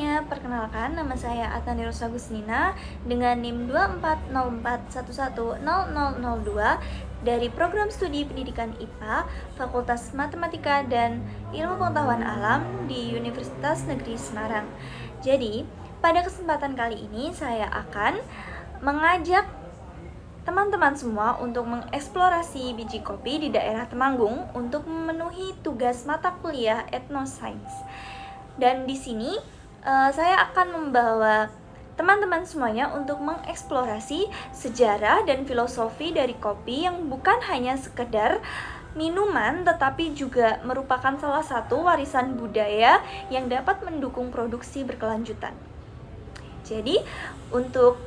semuanya, perkenalkan nama saya Atani Rosagusnina dengan NIM 2404110002 dari Program Studi Pendidikan IPA Fakultas Matematika dan Ilmu Pengetahuan Alam di Universitas Negeri Semarang. Jadi, pada kesempatan kali ini saya akan mengajak teman-teman semua untuk mengeksplorasi biji kopi di daerah Temanggung untuk memenuhi tugas mata kuliah Ethnoscience. Dan di sini saya akan membawa teman-teman semuanya untuk mengeksplorasi sejarah dan filosofi dari kopi yang bukan hanya sekedar minuman tetapi juga merupakan salah satu warisan budaya yang dapat mendukung produksi berkelanjutan. Jadi, untuk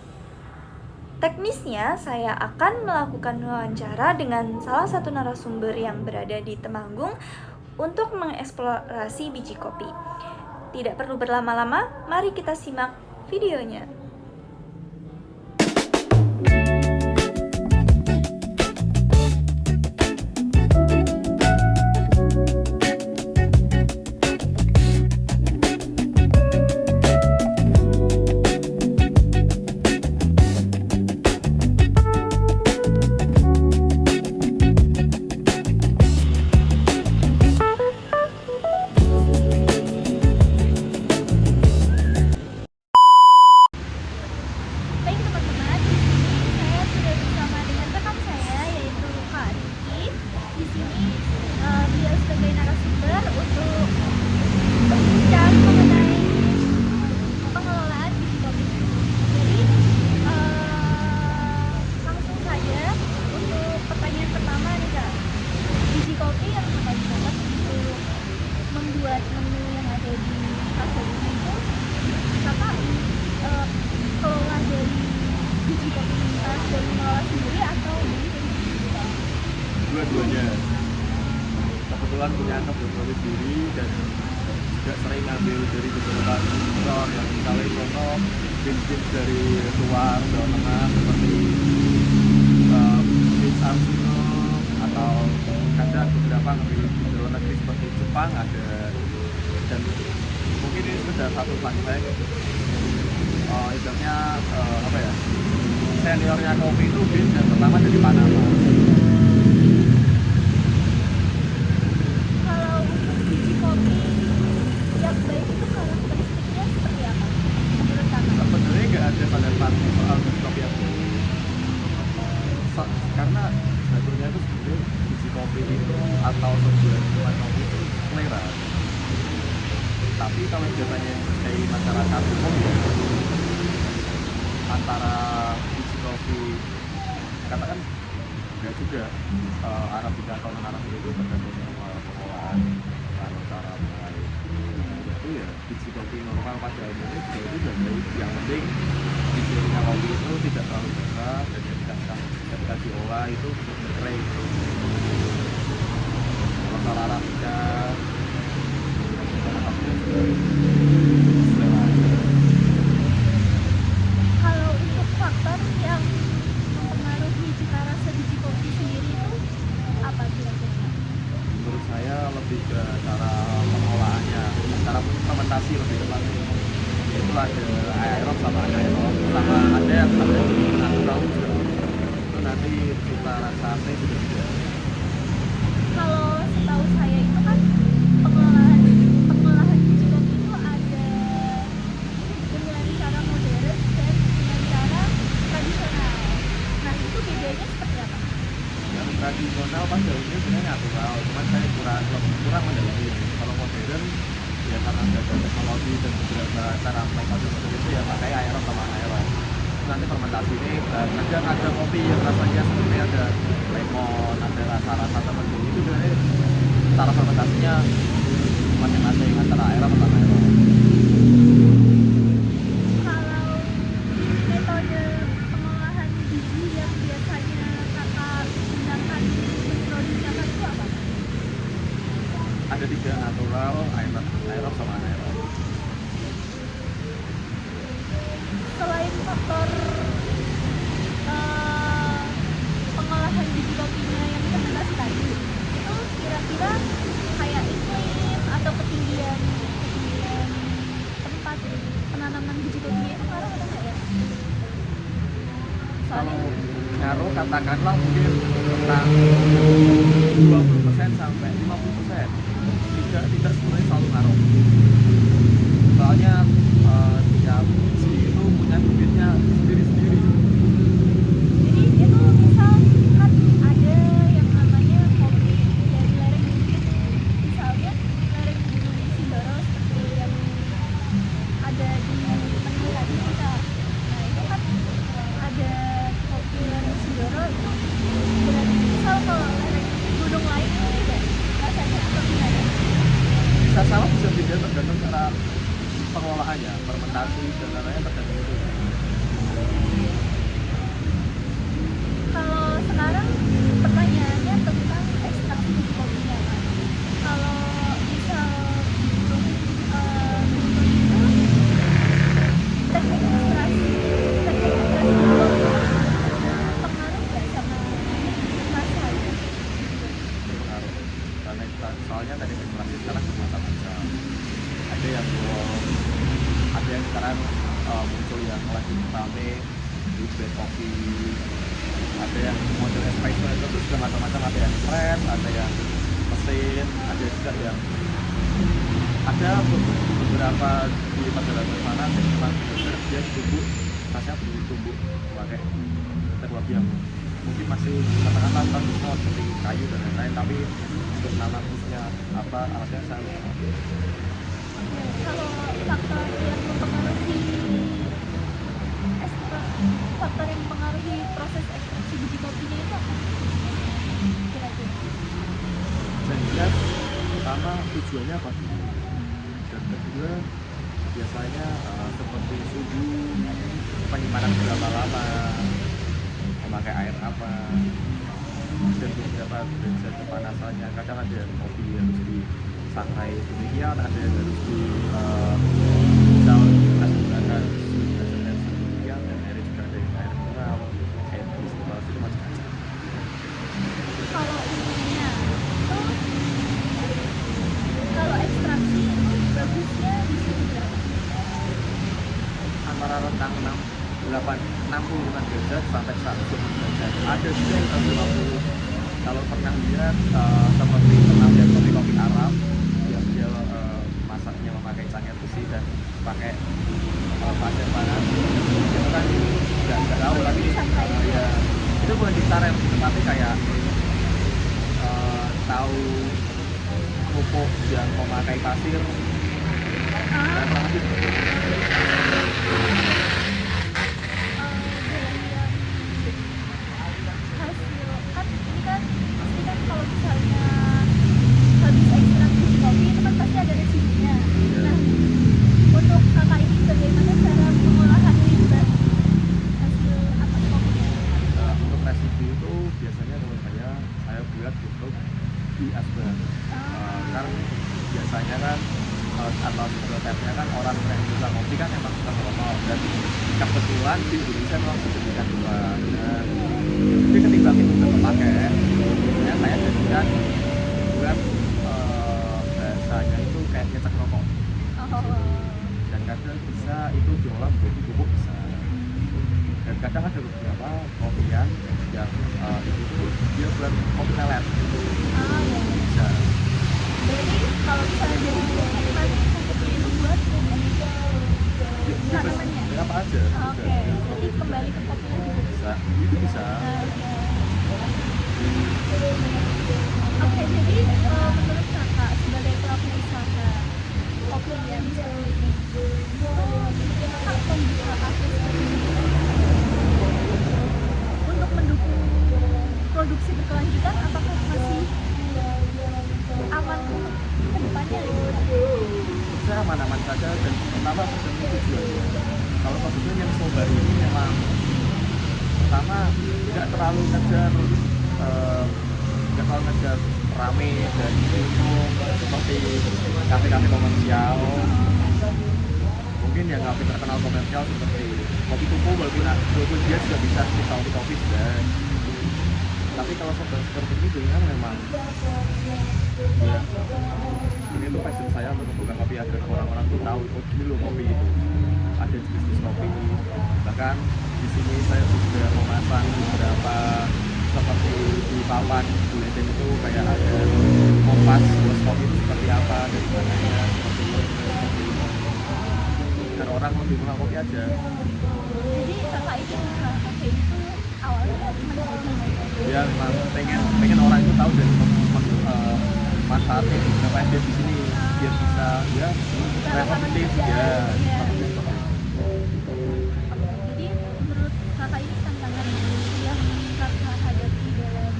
teknisnya saya akan melakukan wawancara dengan salah satu narasumber yang berada di Temanggung untuk mengeksplorasi biji kopi. Tidak perlu berlama-lama, mari kita simak videonya. Dua-duanya kebetulan punya kebetulan sendiri dan juga sering ngambil dari beberapa sponsor yang misalnya contoh bisnis dari luar Jawa Tengah seperti Bis Arsuno atau kadang beberapa ngambil di luar negeri seperti Jepang ada. Dan mungkin ini sudah satu fun fact, ibaratnya seniornya kopi itu Bin dan pertama dari Panama. Ada standar pasti soal kopi yang karena sebetulnya itu sebenarnya biji kopi itu atau sebuah minuman kopi itu selera. Tapi kalau biasanya dari masyarakat umum ya antara biji kopi katakan enggak juga Arabica atau non Arabica itu tergantung pengolahan atau cara mulai itu ya biji kopi normal pada umumnya juga itu sudah baik. Yang penting bijinya kopi itu tidak terlalu besar dan ketika diolah itu berkering. Kalau Arabica kalau untuk faktor yang mempengaruhi cita rasa biji kopi sendiri itu apa kira-kira? Menurut saya lebih ke cara pengolahannya, cara fermentasi lebih tepatnya. Itu ada aerob sama anaerob, sama ada yang natural juga. Itu nanti cita rasa asli sudah tidak. Kalau setahu saya itu kan pengolahan biji kopi itu ada dengan cara modern dan dengan cara tradisional. Nah, itu bedanya seperti apa? Yang tradisional pas daunnya sebenarnya natural, cuman saya kurang mendalami. Kalau modern ya karena ada teknologi dan beberapa cara metode itu ya pakai aerob sama anaerob. Nanti fermentasi ini kadang ada kopi yang rasanya seperti ada lemon, ada rasa-rasa tertentu. Itu sebenarnya cara fermentasinya masing-masing antara aerob atau anaerob. Kalau metode pengolahan biji yang biasanya kakak gunakan memproduksikan itu apa? Ada 3, natural, aerob sama anaerob. Selain faktor pengolahan biji kopinya yang fermentasi tadi, itu kira-kira kayak iklim atau ketinggian tempat gitu. katakanlah mungkin tentang 20% sampai 50%, tidak semuanya selalu ngaruh. Soalnya tiap ski itu punya bibitnya sendiri-sendiri. Jadi itu misal kan ada yang namanya kopi dari lereng bukit, misalnya lereng Gunung Sindoro seperti yang ada di Menem tadi kita. Nah itu kan ada kopi lereng Sindoro itu berarti misal kalau lereng gunung lain itu beda rasanya atau gimana? Bisa sama bisa beda tergantung cara pengelolaannya, fermentasi dan lain-lain tergantung itu. Kalau sekarang pertanyaannya tentang ekstraksi biji kopinya kan. Kalau misal dulu itu teknik ekstraksi dulu pengaruh nggak sama rasa itu? Berpengaruh karena soalnya tadi ekstraksi sekarang macam-macam. Ada yang ada yang sekarang muncul yang lagi rame di bed coffee, ada yang model espresso itu tuh sudah macam-macam, ada yang press, ada yang mesin, ada juga yang ada beberapa di perjalanan sana yang memang benar dia tumbuk, rasanya tumbuk pakai teknologi yang mungkin masih katakanlah tradisional seperti kayu dan lain-lain, tapi untuk nama khususnya apa alatnya saya lupa. Kalau faktor yang mempengaruhi faktor yang mempengaruhi proses ekstraksi biji kopinya itu apa? Kira-kira? Dan jelas pertama tujuannya apa dulu, dan kedua biasanya seperti suhu, penyimpanan berapa lama, memakai air apa, dan beberapa derajat kepanasannya. Kadang ada yang kopi harus disangrai demikian, ada yang harus di misal dikasih gunakan suhu derajat yang sedemikian, dan air juga ada yang air mineral, air kristal, itu macam-macam. Kalau ininya itu kalau ekstraksi itu bagusnya di suhu berapa? Antara rentang 65 derajat sampai 120 derajat. Ada juga yang 150. Kalau pernah lihat seperti pernah lihat kopi-kopi Arab yang dia masaknya memakai cangkir besi dan pakai pasir panas, itu kan nggak tahu, tapi ya itu bukan cara yang tetapi kayak tahu kerupuk yang memakai pasir dan kurang lebih seperti itu. Hasil kan ini kan pasti kan kalau misalnya habis ekstraksi biji kopi itu kan pasti ada residunya. Nah untuk kakak ini bagaimana cara pengolahan limbah hasil atas kopinya? Untuk residu itu biasanya kalau saya buat untuk di asbak. Karena biasanya kan atau stereotipnya kan orang yang suka kopi kan emang suka merokok, dan kebetulan di Indonesia memang sedemikian rupa. Jadi ketika itu udah terpakai, ya saya jadikan buat bahasanya itu kayak ngecek rokok. Dan kadang bisa itu diolah menjadi bubuk bisa. Dan kadang ada beberapa kopian yang itu dia buat kopi telet. Ya. Bisa. Berarti kalau misalnya dari kopi tadi pupuknya itu buat tanamannya? Ya, apa aja. Oke, jadi kembali ke kopinya juga Bisa. Itu bisa. Oke, jadi menurut kakak sebagai pelaku usaha kopi yang seperti ini, itu kakak membuka kafe seperti ini untuk mendukung produksi berkelanjutan, apakah masih aman untuk kedepannya gitu? Saya aman-aman saja, dan pertama tergantung tujuannya. Kalau maksudnya yang coba ini memang pertama tidak terlalu ngejar rame dan umum seperti kafe-kafe komersial. Mungkin yang kafe terkenal komersial seperti Kopi Tuku, walaupun dia juga bisa kopi dan tapi kalau seperti itu kan memang ya ini tuh passion saya untuk membuka kopi agar orang-orang tuh tahu, oh gini loh kopi itu ada jenis kopi. Bahkan di sini saya juga memasang beberapa seperti di papan bulletin itu kayak ada kompas bos kopi itu seperti apa, dari mananya, seperti itu. Dan orang lebih mengenal kopi aja. Jadi kakak itu mengenal kafe itu awalnya dari mana? Ya memang pengen orang itu tahu dan manfaatnya kenapa dia di sini biar bisa ya representatif ya. Jadi menurut kakak ini tantangan yang kakak hadapi dalam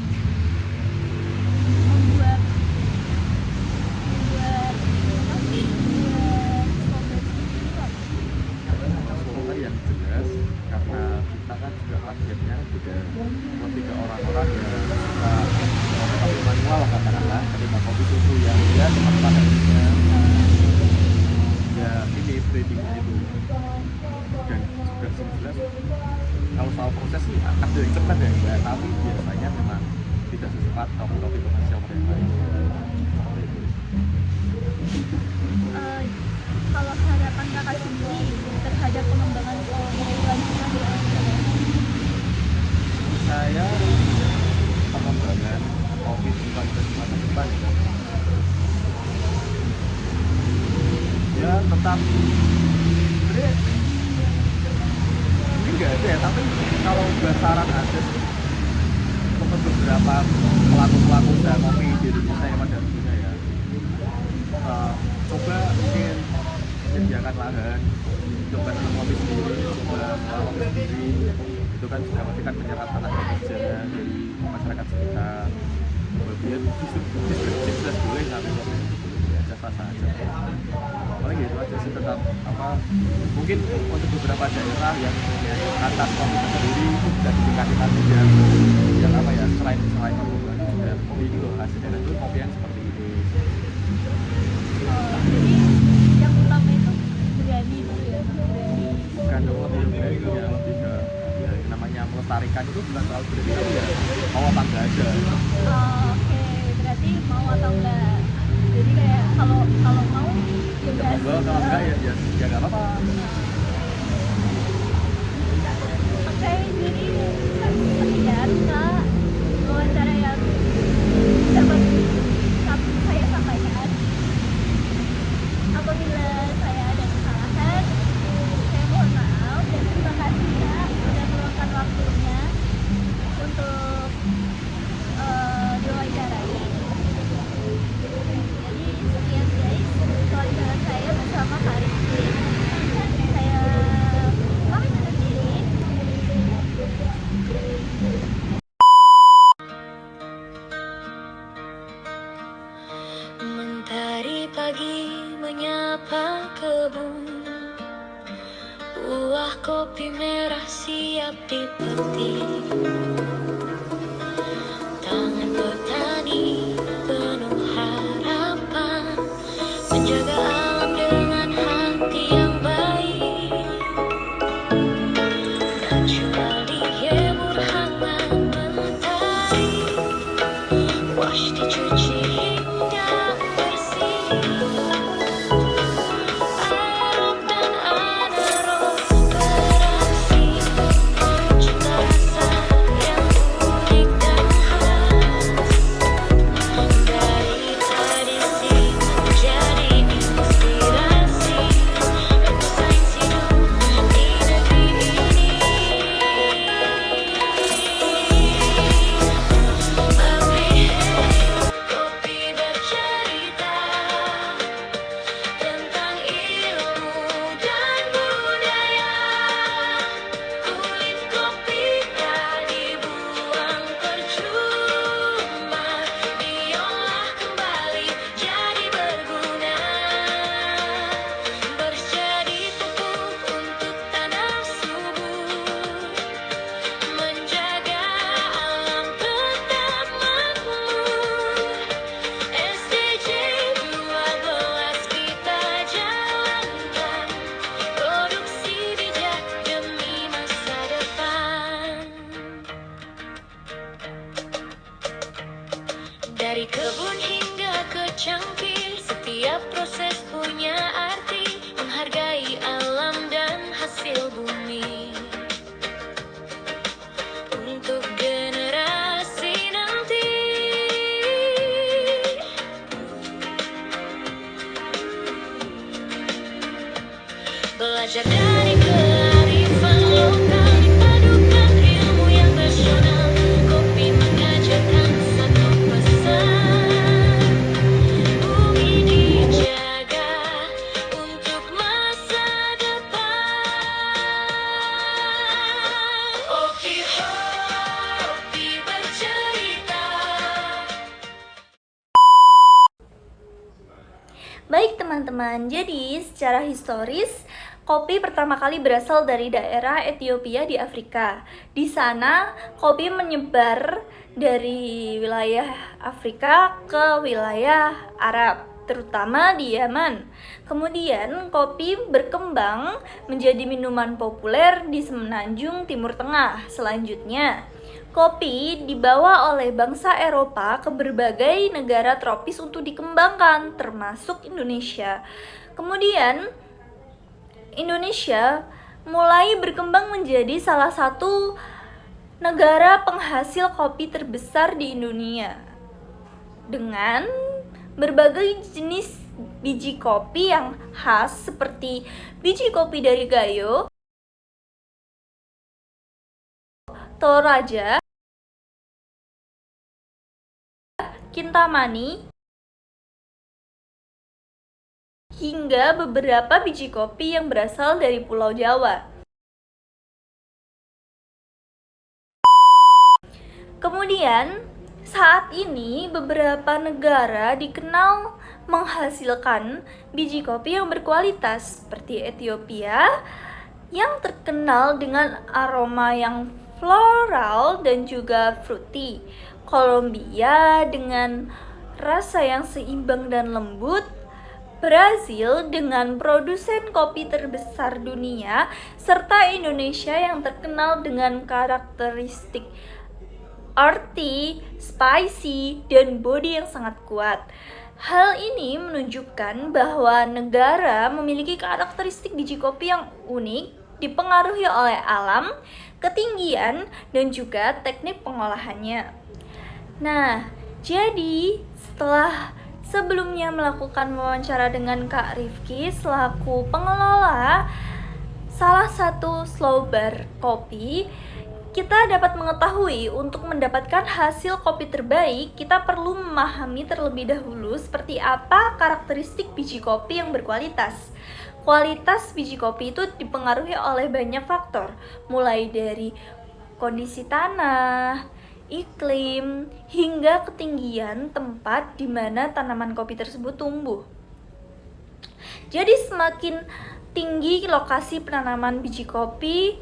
membuat Slogan yang jelas karena kita kan juga targetnya juga lebih ke orang-orang yang suka kopi manual katakanlah, ketika kopi susu yang dia cepat padanya ya ini breedingnya itu. Dan juga jelas kalau soal proses sih akan dari cepat ya enggak, tapi biasanya memang tidak secepat kopi komersial pada yang lain. Kalau harapan kakak sendiri terhadap pengembangan kelanjutan Saya pengembangan kopi bukan di masa depan ya tetap sebenarnya mungkin nggak ada ya, tapi kalau besaran ada sih untuk beberapa pelaku usaha kopi di Indonesia yang pada umumnya ya, coba mungkin menyediakan lahan, coba tanam kopi sendiri, coba mengolah kopi sendiri. Itu kan juga pasti kan menyerap tenaga kerja dari masyarakat sekitar. Kemudian bisnis boleh, tapi kopi ya jasa aja. Paling gitu aja sih, tetap apa mungkin untuk beberapa daerah yang punya kata kopi sendiri itu bisa ditingkatkan juga, yang apa ya selain pertumbuhan juga kopi itu hasilnya itu kopi yang seperti ini. jadi yang utama itu berani dulu ya, berani. Bukan lebih ya lebih ke ya yang namanya melestarikan itu bukan soal berani, tapi ya mau apa enggak aja. Oke, berarti mau atau enggak, jadi kayak kalau mau ya gas. Kalau enggak ya nggak apa-apa. Oke, jadi sekian kak wawancara yang dapat saya sampaikan. Apabila saya ada kesalahan, saya mohon maaf dan terima kasih kak sudah meluangkan waktunya untuk diwawancarai. Jadi sekian guys wawancara saya bersama Kak Rizky. Saya pamit undur diri. Mentari pagi menyapa kebun, buah kopi merah siap dipetik. Tangan petani penuh harapan, menjaga alam dengan hati yang baik. Kecuali yemur hangat mentari, wash dicuci hingga bersih. Aerob dan anaerob beraksi, cita rasa yang unik dan khas. Dari tradisi menjadi inspirasi, ilmu sains hidup di negeri ini. Kopi bercerita tentang ilmu dan budaya. Kulit kopi tak dibuang percuma, diolah kembali jadi berguna. Berjadi pupuk untuk tanah subur, menjaga alam tetap makmur. SDG 12 kita jalankan, produksi bijak demi masa depan. Dari kebun hingga ke cangkir, setiap proses punya arti, menghargai alam dan Belajar dari kearifan lokal dipadukan ilmu yang rasional. Kopi mengajarkan satu pesan, bumi dijaga untuk masa depan. Kopi Hopi bercerita. Baik teman-teman, jadi secara historis kopi pertama kali berasal dari daerah Ethiopia di Afrika. Di sana kopi menyebar dari wilayah Afrika ke wilayah Arab, terutama di Yaman. Kemudian kopi berkembang menjadi minuman populer di semenanjung Timur Tengah. Selanjutnya, kopi dibawa oleh bangsa Eropa ke berbagai negara tropis untuk dikembangkan, termasuk Indonesia. Kemudian, Indonesia mulai berkembang menjadi salah satu negara penghasil kopi terbesar di dunia, dengan berbagai jenis biji kopi yang khas seperti biji kopi dari Gayo, Toraja, Kintamani, hingga beberapa biji kopi yang berasal dari Pulau Jawa. Kemudian, saat ini beberapa negara dikenal menghasilkan biji kopi yang berkualitas, seperti Ethiopia yang terkenal dengan aroma yang floral dan juga fruity, Kolombia dengan rasa yang seimbang dan lembut, Brazil dengan produsen kopi terbesar dunia, serta Indonesia yang terkenal dengan karakteristik earthy, spicy, dan body yang sangat kuat. Hal ini menunjukkan bahwa negara memiliki karakteristik biji kopi yang unik, dipengaruhi oleh alam, ketinggian, dan juga teknik pengolahannya. Nah, jadi setelah sebelumnya melakukan wawancara dengan Kak Rifki selaku pengelola salah satu slow bar kopi, kita dapat mengetahui untuk mendapatkan hasil kopi terbaik, kita perlu memahami terlebih dahulu seperti apa karakteristik biji kopi yang berkualitas. Kualitas biji kopi itu dipengaruhi oleh banyak faktor, mulai dari kondisi tanah, iklim, hingga ketinggian tempat di mana tanaman kopi tersebut tumbuh. Jadi semakin tinggi lokasi penanaman biji kopi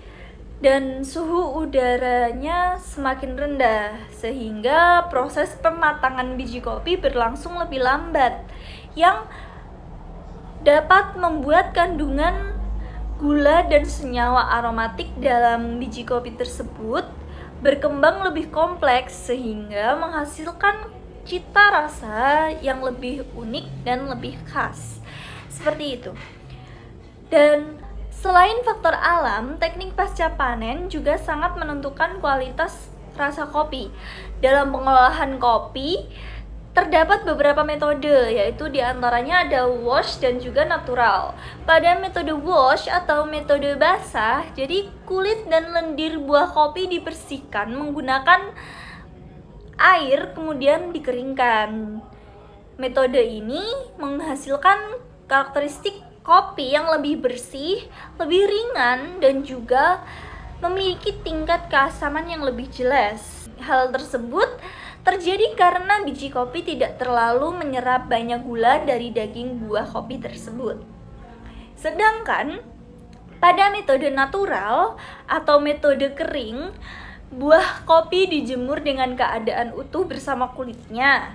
dan suhu udaranya semakin rendah, sehingga proses pematangan biji kopi berlangsung lebih lambat, yang dapat membuat kandungan gula dan senyawa aromatik dalam biji kopi tersebut berkembang lebih kompleks sehingga menghasilkan cita rasa yang lebih unik dan lebih khas. Seperti itu. Dan selain faktor alam, teknik pasca panen juga sangat menentukan kualitas rasa kopi. Dalam pengolahan kopi, terdapat beberapa metode, yaitu diantaranya ada wash dan juga natural. Pada metode wash atau metode basah, jadi kulit dan lendir buah kopi dibersihkan menggunakan air kemudian dikeringkan. Metode ini menghasilkan karakteristik kopi yang lebih bersih, lebih ringan, dan juga memiliki tingkat keasaman yang lebih jelas. Hal tersebut terjadi karena biji kopi tidak terlalu menyerap banyak gula dari daging buah kopi tersebut. Sedangkan pada metode natural atau metode kering, buah kopi dijemur dengan keadaan utuh bersama kulitnya.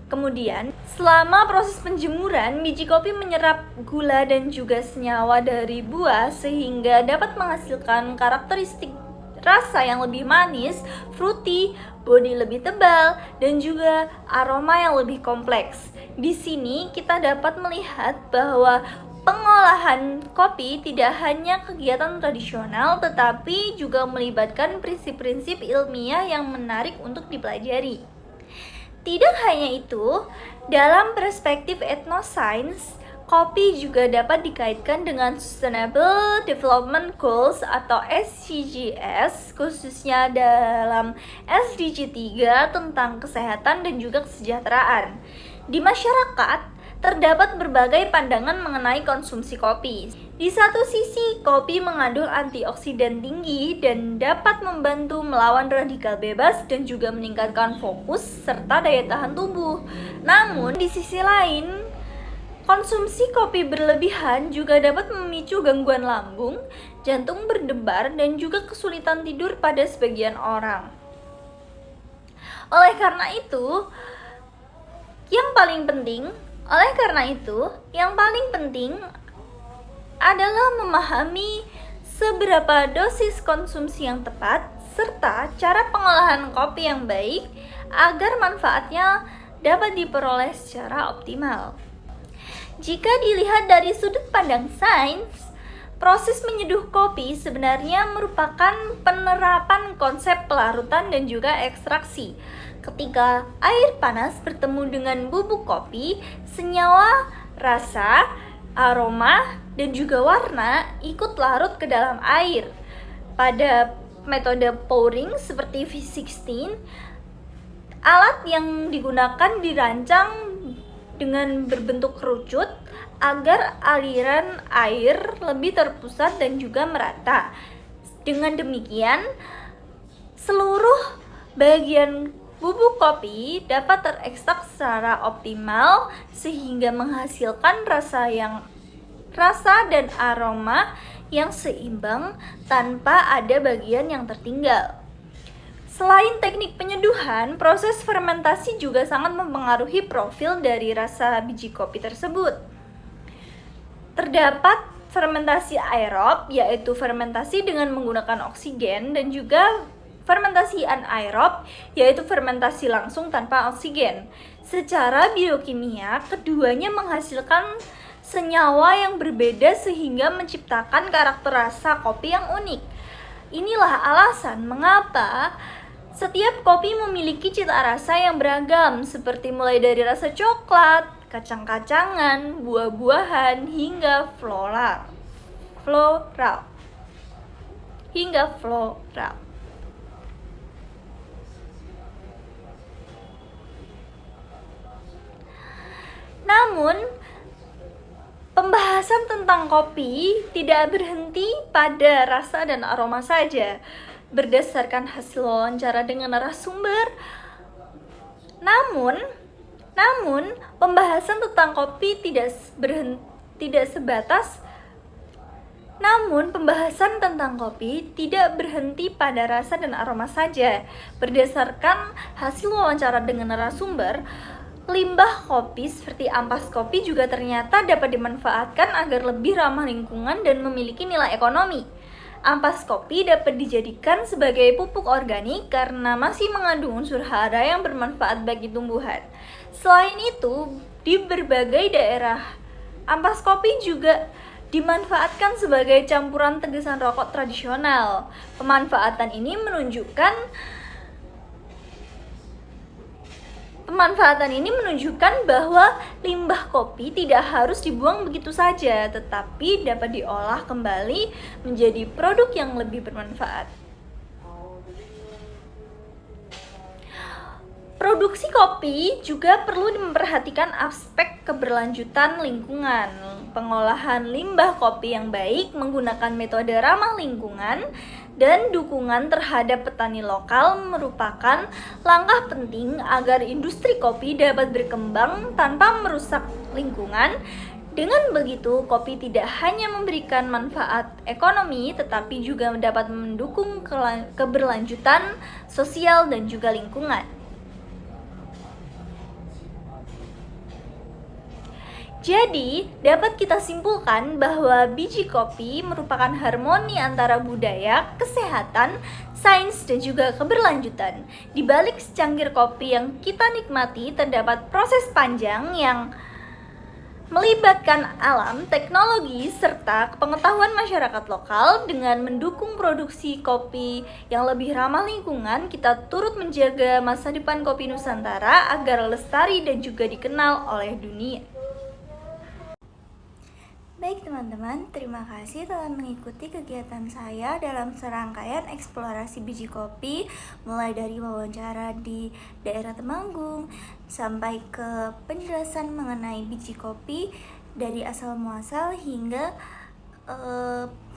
Kemudian, selama proses penjemuran, biji kopi menyerap gula dan juga senyawa dari buah sehingga dapat menghasilkan karakteristik rasa yang lebih manis, fruity, body lebih tebal, dan juga aroma yang lebih kompleks. Di sini kita dapat melihat bahwa pengolahan kopi tidak hanya kegiatan tradisional, tetapi juga melibatkan prinsip-prinsip ilmiah yang menarik untuk dipelajari. Tidak hanya itu, dalam perspektif etnoscience, Kopi juga dapat dikaitkan dengan Sustainable Development Goals atau SDGs, khususnya dalam SDG 3 tentang kesehatan dan juga kesejahteraan. Di masyarakat, terdapat berbagai pandangan mengenai konsumsi kopi. Di satu sisi, kopi mengandung antioksidan tinggi dan dapat membantu melawan radikal bebas dan juga meningkatkan fokus serta daya tahan tubuh. Namun, di sisi lain, konsumsi kopi berlebihan juga dapat memicu gangguan lambung, jantung berdebar, dan juga kesulitan tidur pada sebagian orang. Oleh karena itu, yang paling penting adalah memahami seberapa dosis konsumsi yang tepat serta cara pengolahan kopi yang baik agar manfaatnya dapat diperoleh secara optimal. Jika dilihat dari sudut pandang sains, proses menyeduh kopi sebenarnya merupakan penerapan konsep pelarutan dan juga ekstraksi. Ketika air panas bertemu dengan bubuk kopi, senyawa, rasa, aroma, dan juga warna ikut larut ke dalam air. Pada metode pouring seperti V16, alat yang digunakan dirancang dengan berbentuk kerucut agar aliran air lebih terpusat dan juga merata. Dengan demikian, seluruh bagian bubuk kopi dapat terekstrak secara optimal sehingga menghasilkan rasa dan aroma yang seimbang tanpa ada bagian yang tertinggal. Selain teknik penyeduhan, proses fermentasi juga sangat mempengaruhi profil dari rasa biji kopi tersebut. Terdapat fermentasi aerob, yaitu fermentasi dengan menggunakan oksigen, dan juga fermentasi anaerob, yaitu fermentasi langsung tanpa oksigen. Secara biokimia, keduanya menghasilkan senyawa yang berbeda sehingga menciptakan karakter rasa kopi yang unik. Inilah alasan mengapa setiap kopi memiliki cita rasa yang beragam, seperti mulai dari rasa coklat, kacang-kacangan, buah-buahan, hingga floral. Namun, pembahasan tentang kopi tidak berhenti pada rasa dan aroma saja. Berdasarkan hasil wawancara dengan narasumber, namun pembahasan tentang kopi tidak berhenti pada rasa dan aroma saja. Berdasarkan hasil wawancara dengan narasumber, limbah kopi seperti ampas kopi juga ternyata dapat dimanfaatkan agar lebih ramah lingkungan dan memiliki nilai ekonomi. Ampas kopi dapat dijadikan sebagai pupuk organik karena masih mengandung unsur hara yang bermanfaat bagi tumbuhan. Selain itu, di berbagai daerah, ampas kopi juga dimanfaatkan sebagai campuran tegesan rokok tradisional. Pemanfaatan ini menunjukkan bahwa limbah kopi tidak harus dibuang begitu saja, tetapi dapat diolah kembali menjadi produk yang lebih bermanfaat. Produksi kopi juga perlu memperhatikan aspek keberlanjutan lingkungan. Pengolahan limbah kopi yang baik menggunakan metode ramah lingkungan dan dukungan terhadap petani lokal merupakan langkah penting agar industri kopi dapat berkembang tanpa merusak lingkungan. Dengan begitu, kopi tidak hanya memberikan manfaat ekonomi, tetapi juga dapat mendukung keberlanjutan sosial dan juga lingkungan. Jadi, dapat kita simpulkan bahwa biji kopi merupakan harmoni antara budaya, kesehatan, sains, dan juga keberlanjutan. Di balik secangkir kopi yang kita nikmati, terdapat proses panjang yang melibatkan alam, teknologi, serta pengetahuan masyarakat lokal. Dengan mendukung produksi kopi yang lebih ramah lingkungan, kita turut menjaga masa depan kopi Nusantara agar lestari dan juga dikenal oleh dunia. Baik teman-teman, terima kasih telah mengikuti kegiatan saya dalam serangkaian eksplorasi biji kopi, mulai dari wawancara di daerah Temanggung sampai ke penjelasan mengenai biji kopi dari asal muasal hingga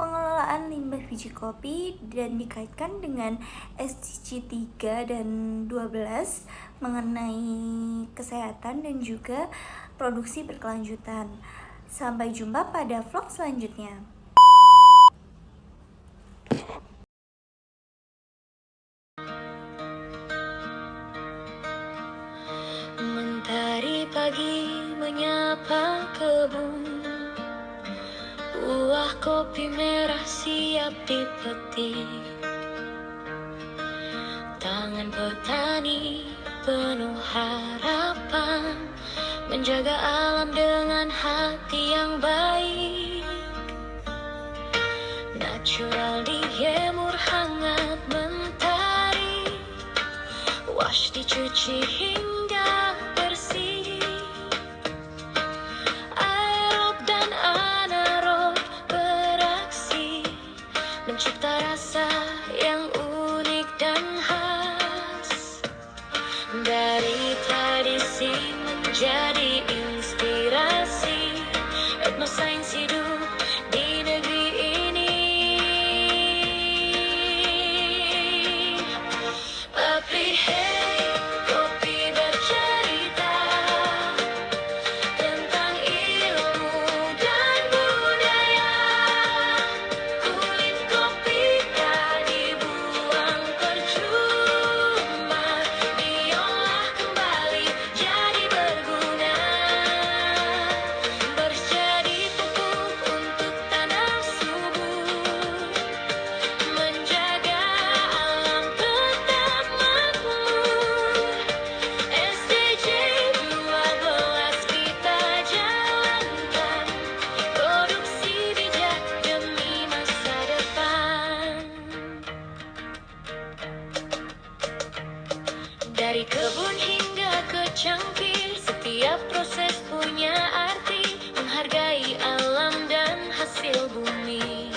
pengelolaan limbah biji kopi, dan dikaitkan dengan SDG 3 dan 12 mengenai kesehatan dan juga produksi berkelanjutan. Sampai jumpa pada vlog selanjutnya. Mentari pagi menyapa kebun, buah kopi merah siap dipetik. Tangan petani penuh harapan, menjaga alam dengan hati yang baik. Natural dijemur hangat mentari, wash dicuci hingga bersih. Aerob dan anaerob beraksi, mencipta rasa yang unik dan khas. Dari tradisi menjadi inspirasi, etnosains hidup di negeri ini. Tapi hey, kopi bercerita tentang ilmu dan budaya. Kulit kopi tak dibuang percuma, diolah kembali jadi berguna. Berjadi pupuk untuk tanah subur, menjaga alam tetap makmur. SDG 12 kita jalankan, produksi bijak demi masa depan. Dari kebun hingga ke cangkir, setiap proses punya arti, menghargai alam dan hasil bumi.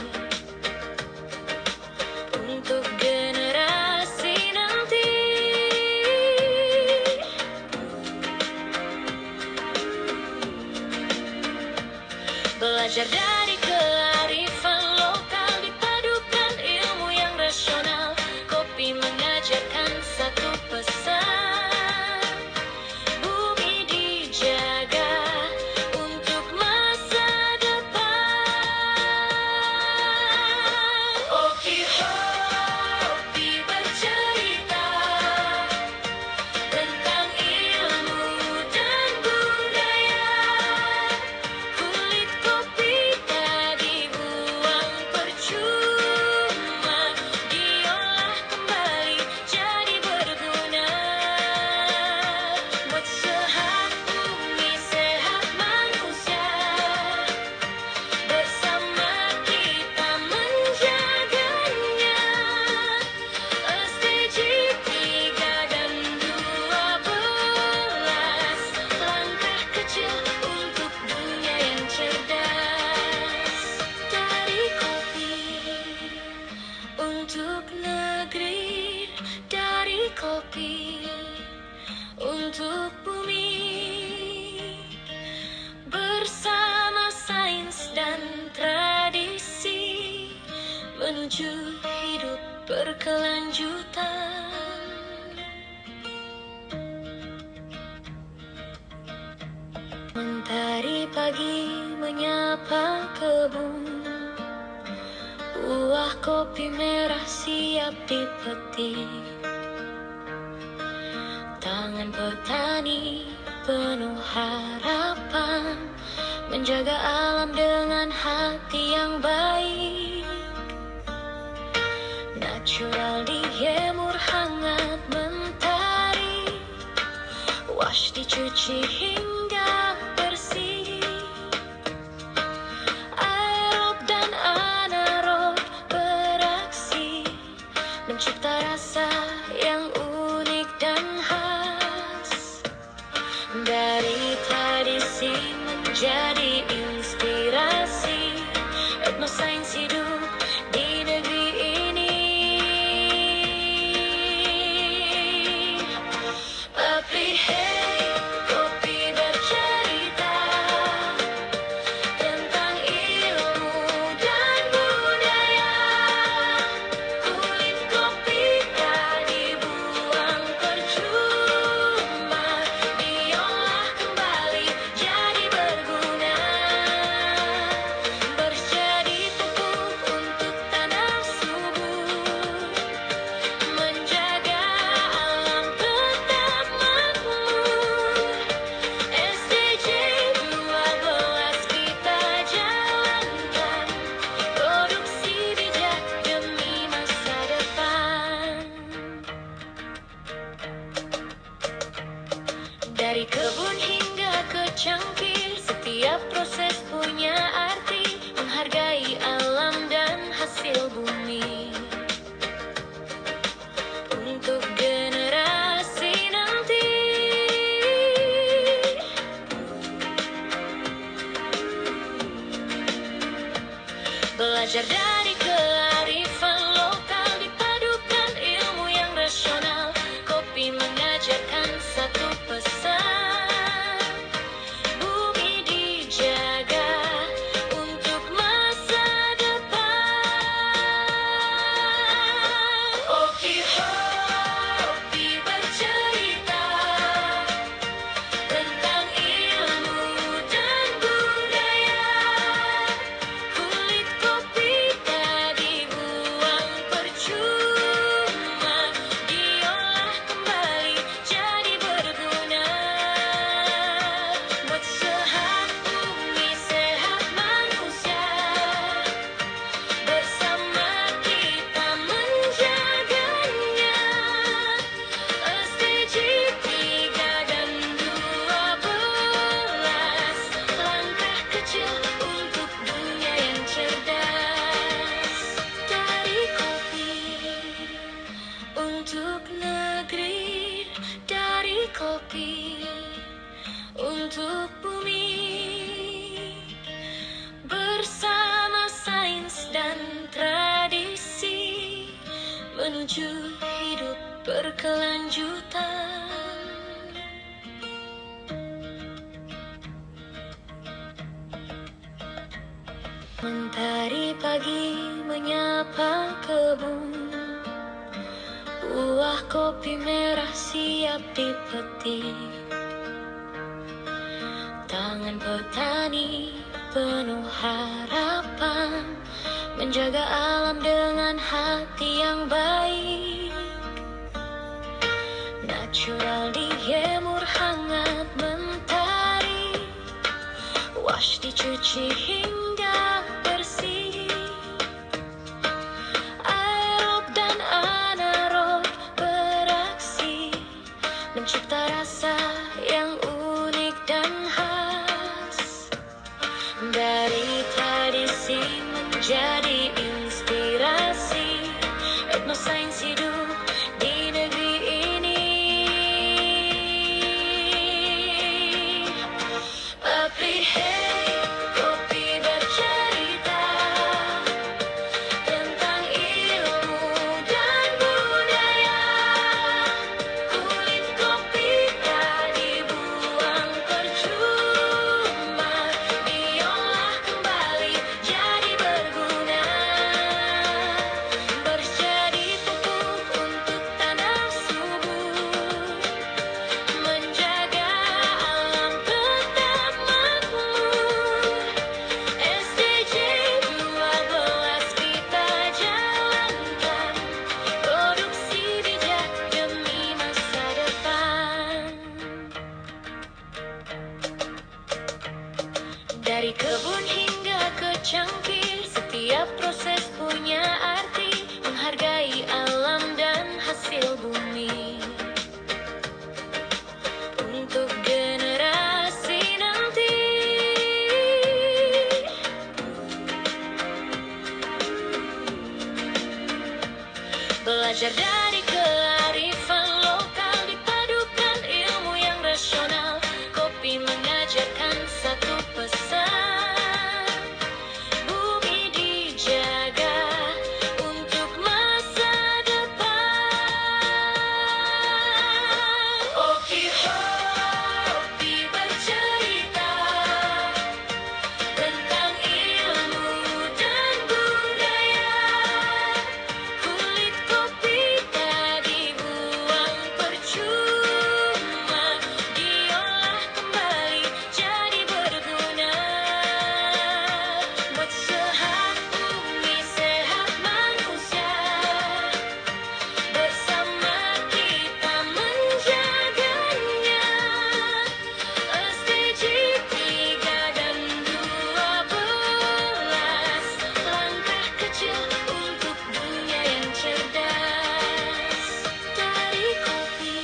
Untuk generasi nanti, belajar dari kearifan lokal, dipadukan ilmu yang rasional. Kopi mengajarkan satu pesan, bumi dijaga untuk masa depan. Kopi bercerita tentang ilmu dan budaya. Kulit kopi tak dibuang percuma, diolah kembali jadi berguna. Buat sehat bumi, sehat manusia, bersama kita menjaganya. SDG 3 dan 12, langkah kecil untuk dunia yang cerdas. Dari kopi untuk negeri, dari kopi untuk bumi. Bersama sains dan tradisi, menuju hidup berkelanjutan. Mentari pagi menyapa kebun, buah kopi merah siap dipetik. Tangan petani penuh harapan, menjaga alam dengan hati yang baik. Natural dijemur hangat mentari, wash dicuci hingga bersih. Aerob dan anaerob beraksi, mencipta rasa yang unik dan khas. Dari tradisi menjadi inspirasi, Belajar dari kearifan lokal, dipadukan ilmu yang rasional. Kopi mengajarkan satu pesan: bumi dijaga untuk masa depan. Kopi Hopi bercerita tentang ilmu dan budaya. Kulit kopi tak dibuang percuma, diolah kembali jadi berguna. Buat sehat bumi, sehat manusia, bersama kita menjaganya. SDG 3 dan 12, langkah kecil untuk dunia yang cerdas. Dari kopi untuk negeri, dari kopi untuk bumi, bersama sains dan tradisi, menuju hidup berkelanjutan. Mentari pagi menyapa kebun, buah kopi merah siap dipetik. Tangan petani penuh harapan, menjaga alam dengan hati yang baik. Natural dijemur hangat mentari, wash dicuci hingga bersih. Aerob dan anaerob beraksi, mencipta rasa yang unik dan khas. Dari tradisi menjadi inspirasi, etnosains hidup di negeri ini. Tapi hey, kopi bercerita tentang ilmu dan budaya. Kulit kopi tak dibuang percuma, diolah kembali jadi berguna. Berjadi pupuk untuk tanah subur, menjaga alam tetap makmur. SDG 12 kita jalankan, produksi bijak demi masa depan. Dari kebun hingga ke cangkir, setiap proses punya arti, menghargai alam dan hasil bumi. Untuk generasi nanti, belajar dari kearifan lokal, dipadukan ilmu yang rasional. Kopi mengajarkan satu pesan: bumi dijaga untuk masa depan. Kopi Hopi bercerita tentang ilmu dan budaya. Kulit kopi tak dibuang percuma, diolah kembali jadi berguna. Buat sehat bumi, sehat manusia, bersama kita menjaganya. SDG 3 dan 12, langkah kecil untuk dunia yang cerdas. Dari kopi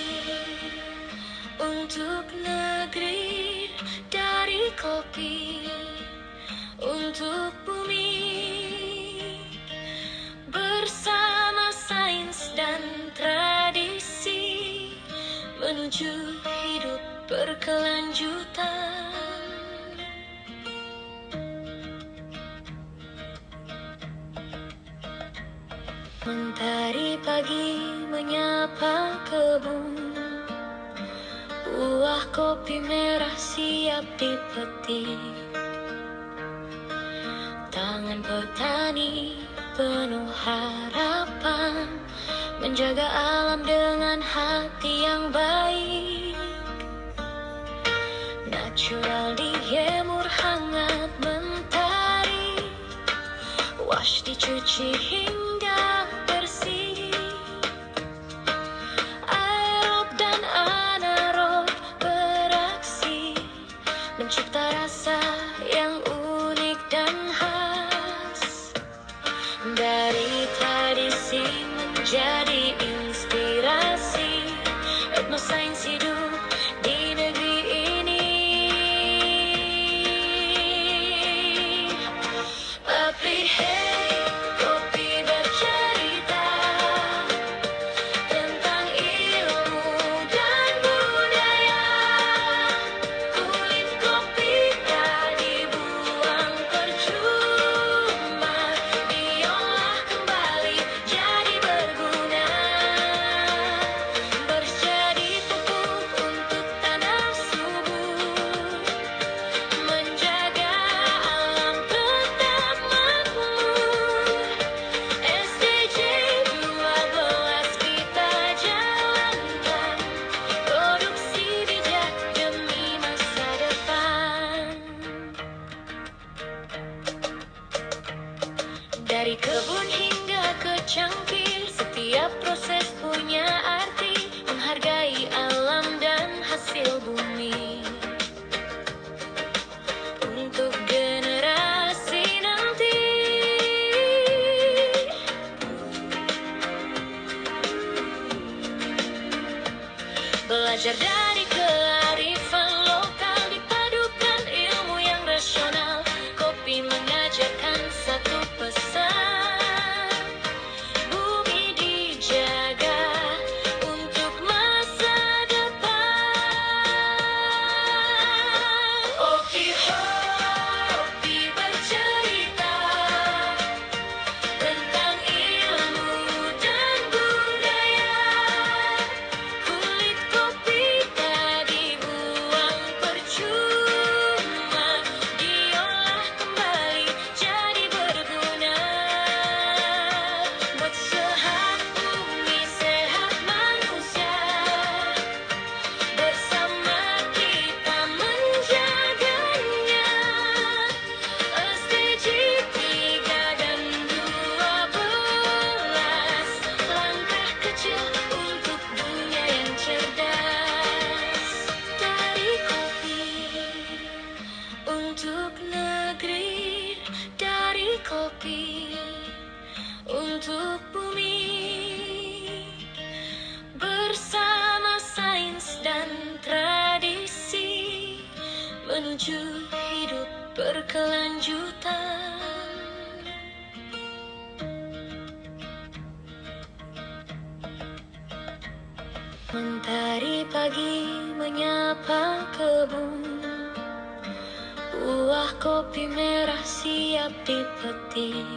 untuk negeri, dari kopi untuk bumi, bersama sains dan tradisi, menuju hidup berkelanjutan. Mentari pagi menyapa kebun, buah kopi merah siap dipetik. Tangan petani penuh harapan, menjaga alam dengan hati yang baik. Natural dijemur hangat mentari, wash dicuci hingga bersih. Aerob dan anaerob beraksi, mencipta rasa yang unik dan khas. Dari tradisi menjadi inspirasi, etnosains hidup di negeri ini. Papri hey, kopi bercerita tentang ilmu dan budaya. Kulit kopi tak dibuang percuma, diolah kembali jadi berguna. Berjadi pupuk untuk tanah subur, menjaga alam tetap makmur. SDG 12 kita jalankan, produksi bijak demi masa depan. Dari kebun hingga ke cangkir, setiap proses punya arti, menghargai alam dan hasil bumi. Untuk generasi nanti, belajar dari kearifan lokal, dipadukan ilmu yang rasional. Kopi mengajarkan satu pesan, bumi dijaga untuk masa depan. Kopi Hopi bercerita tentang ilmu dan budaya. Kulit kopi tak dibuang percuma, diolah kembali jadi berguna. Buat sehat bumi, sehat manusia, bersama kita menjaganya. SDG 3 dan 12, langkah kecil untuk dunia yang cerdas. Dari kopi untuk negeri, dari kopi untuk bumi. Bersama sains dan tradisi, menuju hidup berkelanjutan. Mentari pagi menyapa kebun, buah kopi merah siap dipetik.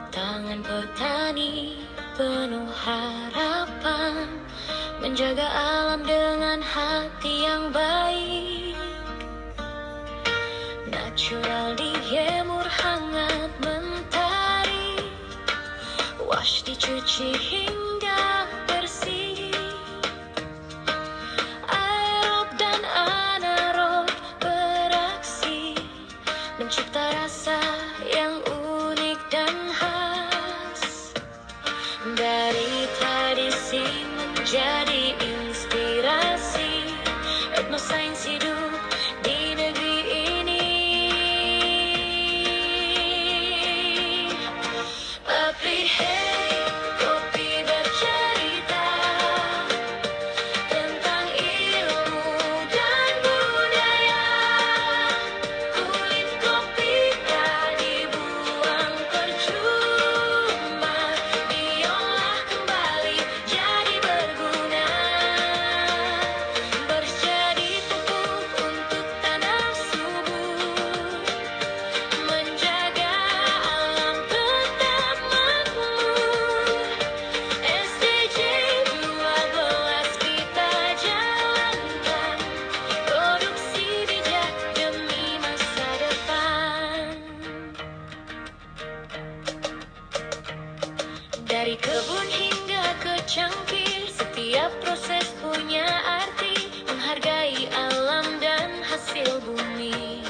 Tangan petani penuh harapan, menjaga alam dengan hati yang baik. Natural dijemur hangat mentari, wash dicuci hingga bersih. Aerob dan anaerob beraksi, mencipta rasa yang unik dan khas. Dari tradisi menjadi inspirasi, etnosains hidup di negeri ini. Papri hey, kopi bercerita tentang ilmu dan budaya. Kulit kopi tak Dari kebun hingga ke cangkir, setiap proses punya arti, menghargai alam dan hasil bumi.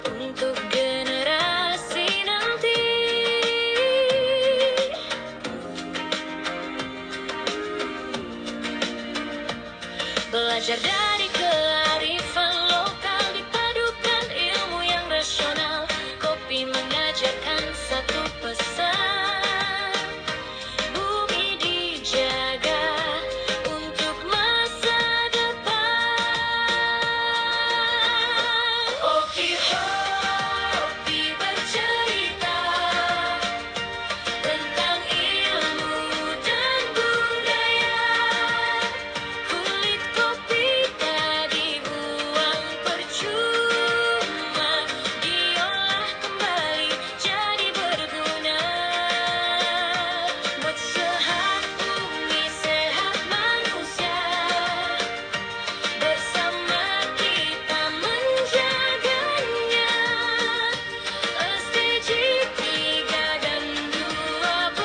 Untuk generasi nanti, belajar dari kearifan lokal, dipadukan ilmu yang rasional. Kopi mengajarkan satu pesan: bumi dijaga untuk masa depan. Kopi Hopi bercerita tentang ilmu dan budaya. Kulit kopi tak dibuang percuma, diolah kembali jadi berguna. Buat sehat bumi, sehat manusia, bersama kita menjaganya. SDG 3 dan 12,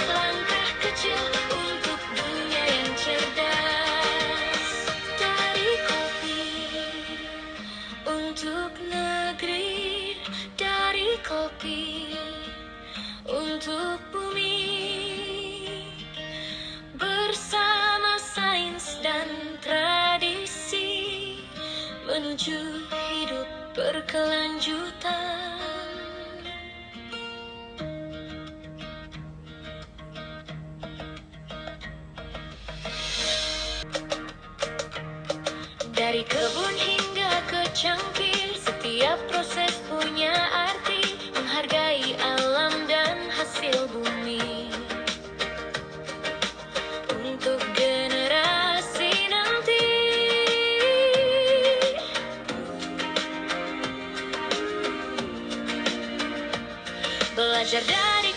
langkah kecil untuk dunia yang cerdas. Dari kopi untuk negeri, dari kopi untuk bumi. Bersama sains dan tradisi, menuju hidup berkelanjutan. Dari kebun hingga ke cangkir, setiap proses punya arti, menghargai alam dan hasil bumi. Untuk generasi nanti, belajar dari